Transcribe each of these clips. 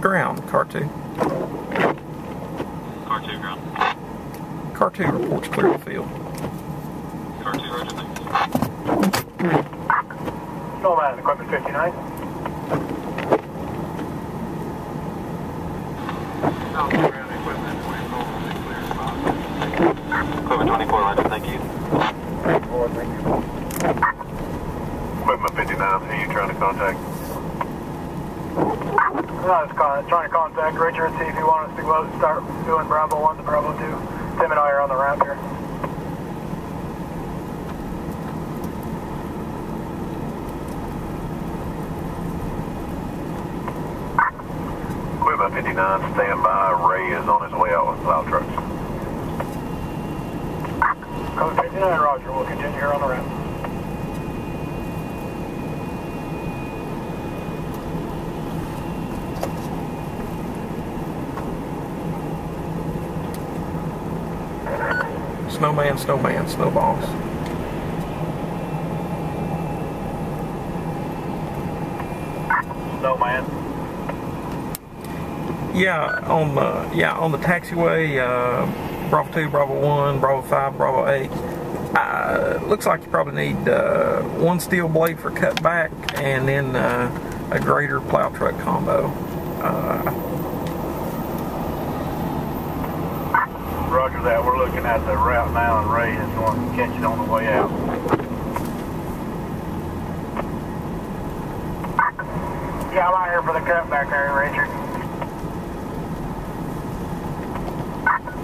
Ground, car 2. Car 2, ground. Car 2 reports clear of the field. Car 2, roger, thanks. Snowman, equipment 59. Equipment 24, roger, thank you. Equipment 59, who are you trying to contact? I was trying to contact Richard, see if you want us to go out and start doing Bravo 1 to Bravo 2. Tim and I are on the ramp here. Equipment 59, stand by. Ray is on his way out with plow trucks. Code 59, roger. We'll continue here on the ramp. Snowman, snowman, snowballs. Snowman. Yeah, on the taxiway, Bravo 2, Bravo 1, Bravo 5, Bravo 8. Looks like you probably need one steel blade for cutback and then a grader plow truck combo. Roger that. We're looking at the route now, and Ray is going to catch it on the way out. Yeah, I'm out here for the cutback area, Richard.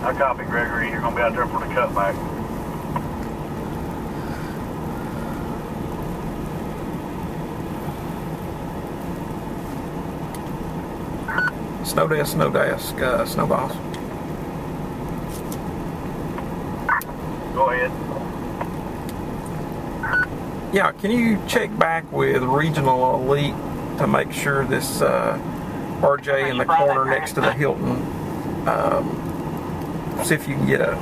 I copy, Gregory. You're going to be out there for the cutback. Snow desk, snowballs. Go ahead. Yeah, can you check back with Regional Elite to make sure this RJ in the corner next to the Hilton, see if you can get a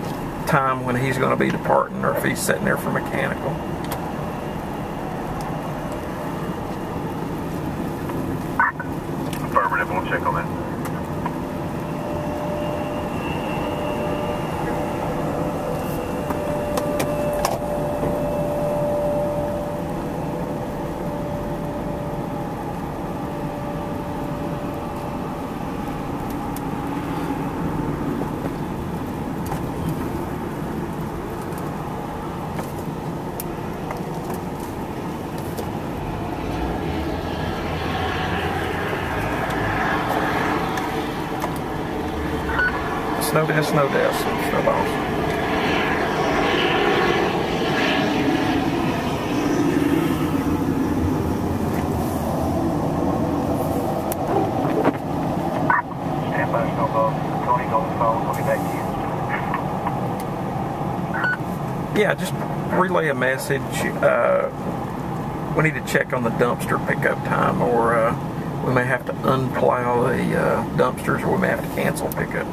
time when he's going to be departing or if he's sitting there for mechanical. Affirmative, we'll check on that. Snow desk, snowballs. Stand by, snowballs. Tony, go on the phone. We'll get back to you. Yeah, just relay a message. We need to check on the dumpster pickup time, or we may have to unplow the dumpsters, or we may have to cancel pickup.